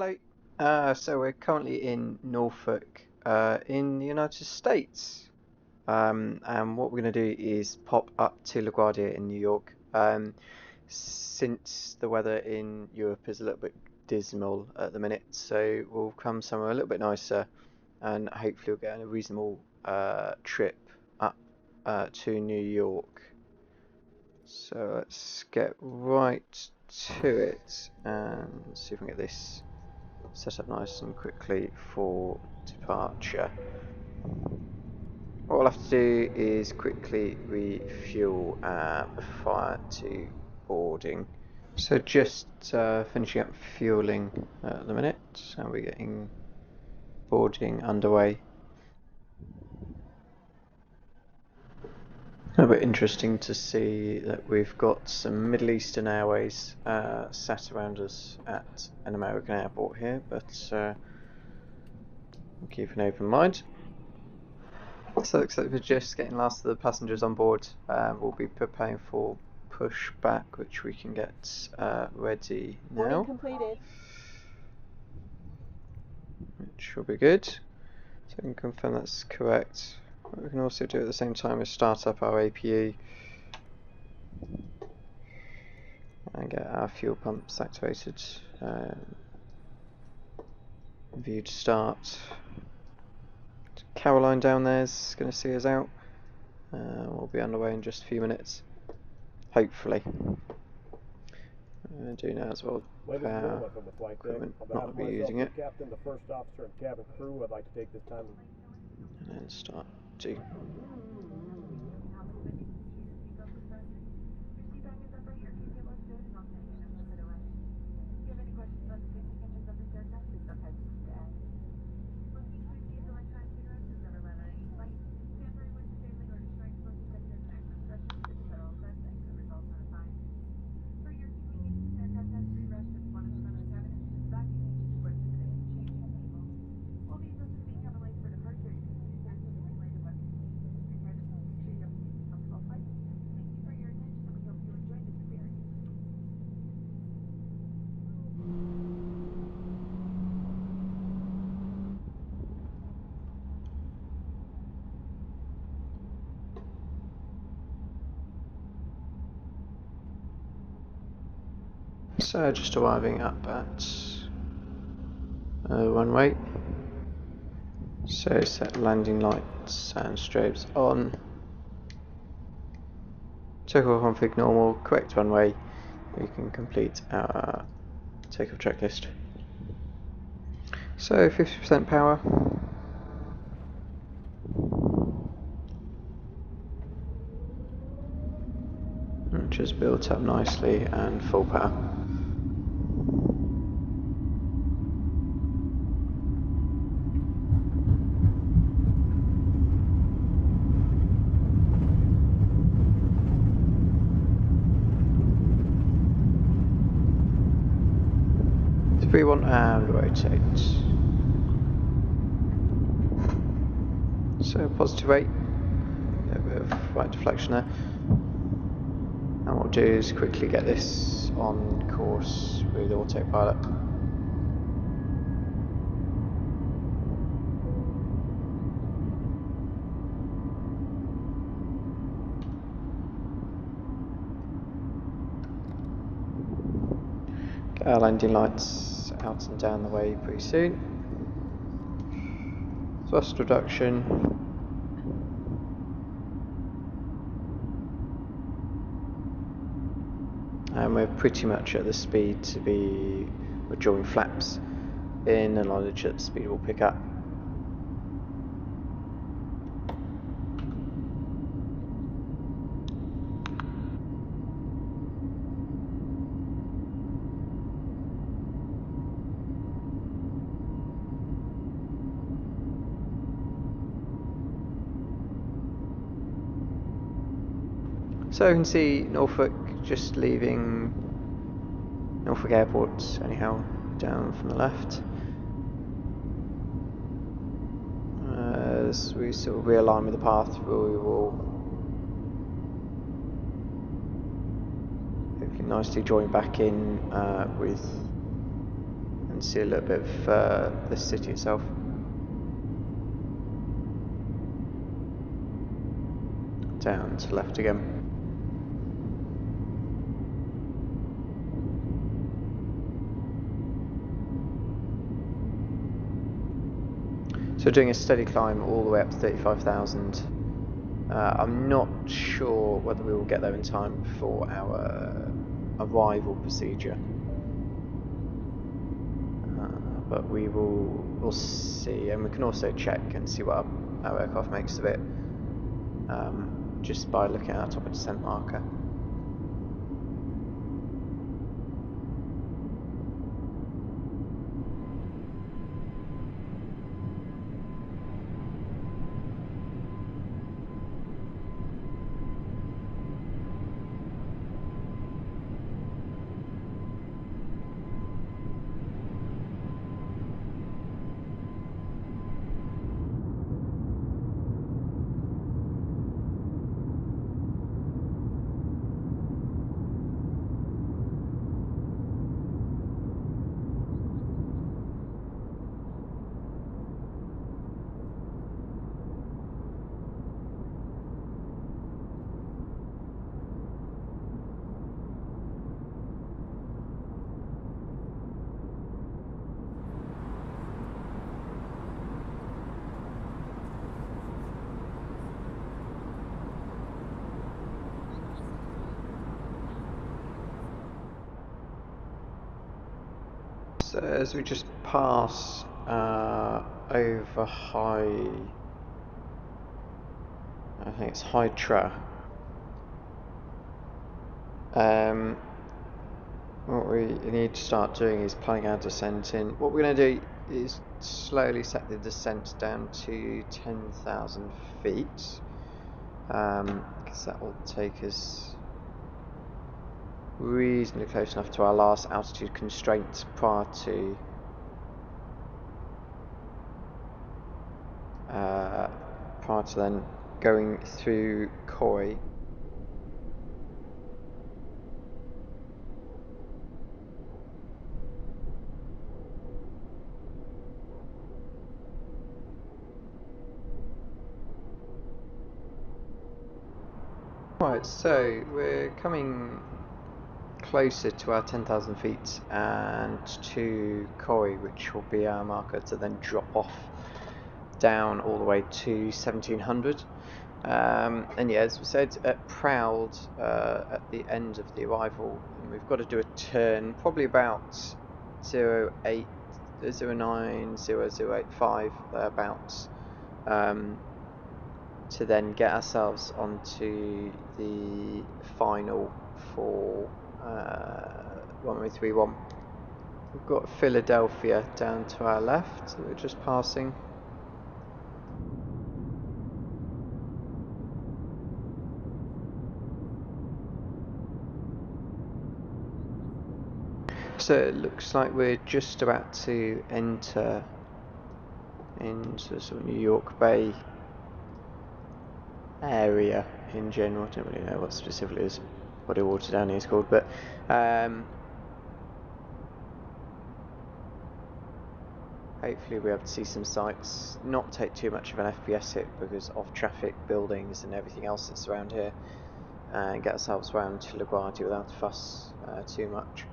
Hello. So we're currently in Norfolk, in the United States. And what we're going to do is pop up to LaGuardia in New York. Since the weather in Europe is a little bit dismal at the minute, so we'll come somewhere a little bit nicer, and hopefully we'll get a reasonable trip up to New York. So let's get right to it and see if we can get this set up nice and quickly for departure. What we'll have to do is quickly refuel prior to boarding. So just finishing up fueling at the minute, and we're getting boarding underway. A bit interesting to see that we've got some Middle Eastern Airways sat around us at an American airport here, but we'll keep an open mind. So it looks like we're just getting last of the passengers on board. We'll be preparing for pushback, which we can get ready now. Boarding completed. Which will be good. So we can confirm that's correct. What we can also do at the same time is start up our APU and get our fuel pumps activated. View to start. Caroline down there is going to see us out. We'll be underway in just a few minutes, hopefully. Do now as well. From the flight deck. Equipment, not to be using it. Captain, the first officer, and cabin crew, I'd like to take this time. And then start to. So just arriving up at runway. So set landing lights and strobes on. Takeoff config normal, correct runway. We can complete our takeoff checklist. So 50% power. Which is built up nicely, and full power. V1 and rotate. So positive rate, a bit of right deflection there. And what we'll do is quickly get this on course with autopilot. Get our landing lights out and down the way pretty soon. Thrust reduction. And we're pretty much at the speed to be withdrawing flaps in the knowledge that the speed will pick up. So you can see Norfolk just leaving Norfolk Airport, anyhow, down from the left. As we sort of realign with the path, we will hopefully nicely join back in with and see a little bit of the city itself. Down to left again. So doing a steady climb all the way up to 35,000. I'm not sure whether we will get there in time for our arrival procedure, but we'll see, and we can also check and see what our aircraft makes of it, just by looking at our top of descent marker. So as we just pass over high, I think it's High Tra. What we need to start doing is planning our descent in. What we're going to do is slowly set the descent down to 10,000 feet, because that will take us reasonably close enough to our last altitude constraint prior to then going through Koi. Right, so we're coming closer to our 10,000 feet and to Koi, which will be our marker to then drop off down all the way to 1700. And yeah, as we said, Proud at the end of the arrival, and we've got to do a turn probably about 09085 thereabouts, to then get ourselves onto the final for 1031. We've got Philadelphia down to our left that we're just passing. So it looks like we're just about to enter into sort of New York Bay area in general. I don't really know what specifically is body of water down here is called, but hopefully we'll be able to see some sights, not take too much of an FPS hit because of traffic, buildings and everything else that's around here, and get ourselves around to LaGuardia without fuss too much.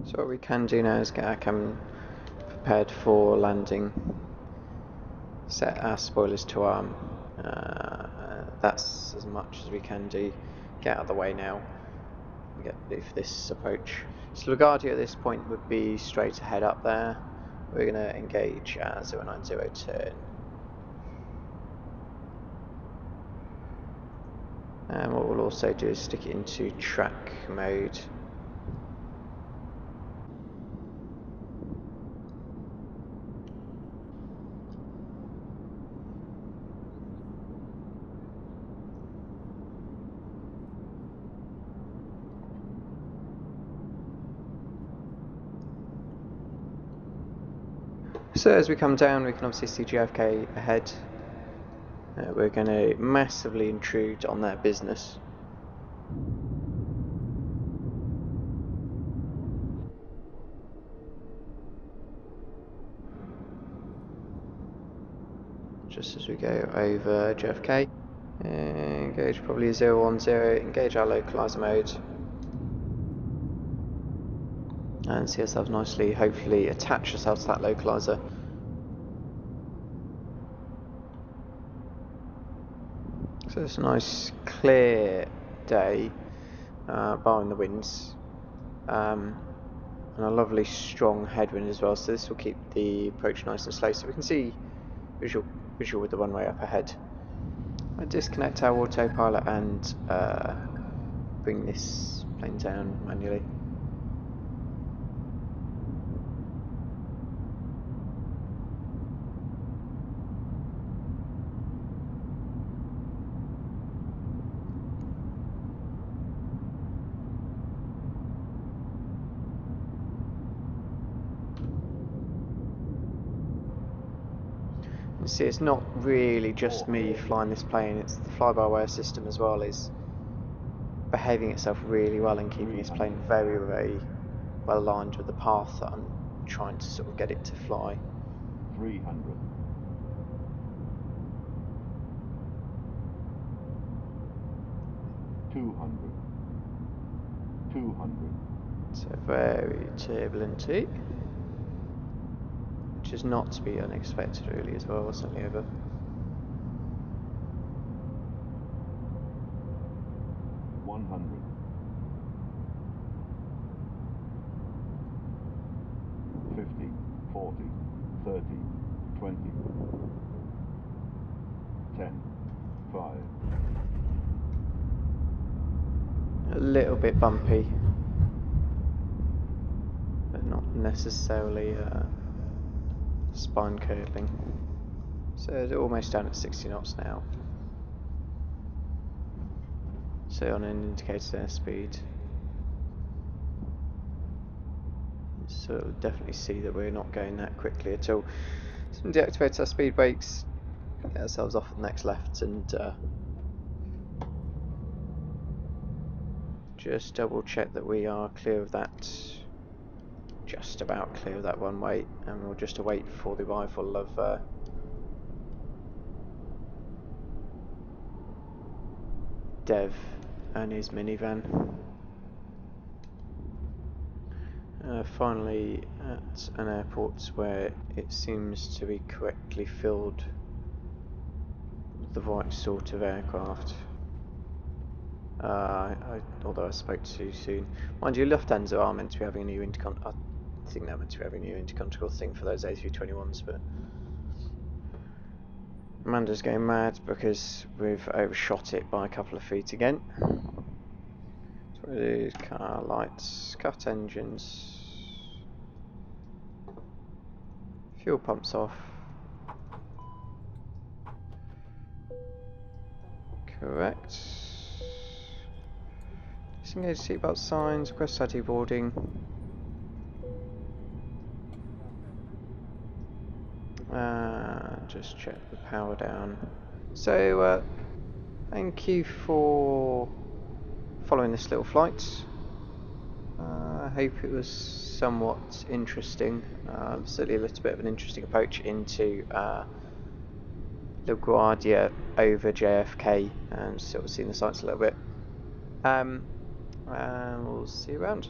So what we can do now is get our cabin prepared for landing, set our spoilers to arm. That's as much as we can do. Get out of the way now and get ready for this approach. So LaGuardia at this point would be straight ahead up there. We're going to engage our 090 turn. And what we'll also do is stick it into track mode. So as we come down, we can obviously see JFK ahead. We're going to massively intrude on their business. Just as we go over JFK. Engage probably 010, engage our localizer mode. And see ourselves nicely, hopefully attach ourselves to that localizer. So it's a nice clear day, barring the winds, and a lovely strong headwind as well, so this will keep the approach nice and slow, so we can see visual with the runway up ahead. I disconnect our autopilot and bring this plane down manually. You see, it's not really just me flying this plane, it's the fly-by-wire system as well is behaving itself really well and keeping this plane very, very well aligned with the path that I'm trying to sort of get it to fly. 300. 200. 200. So very turbulent-y, which is not to be unexpected really as well, certainly over. 100. 50, 40, 30, 20, 10, 5. A little bit bumpy, but not necessarily spine curdling. So they're almost down at 60 knots now. So on an indicated airspeed. So definitely see that we're not going that quickly at all. So deactivate our speed brakes, get ourselves off at the next left, and just double check that we are clear of that, just about clear of that runway, and we'll just await for the arrival of Dev and his minivan. Finally at an airport where it seems to be correctly filled with the right sort of aircraft. Although I spoke too soon. Mind you, Lufthansa are meant to be having a new I think they're meant to be having a new intercontinental thing for those A321s, but Amanda's going mad because we've overshot it by a couple of feet again. So we do car lights, cut engines, fuel pumps off. Correct. Disengage seatbelt signs, request ID boarding. Just check the power down. So, thank you for following this little flight. I hope it was somewhat interesting. Certainly a little bit of an interesting approach into LaGuardia over JFK and sort of seeing the sights a little bit. And we'll see you around.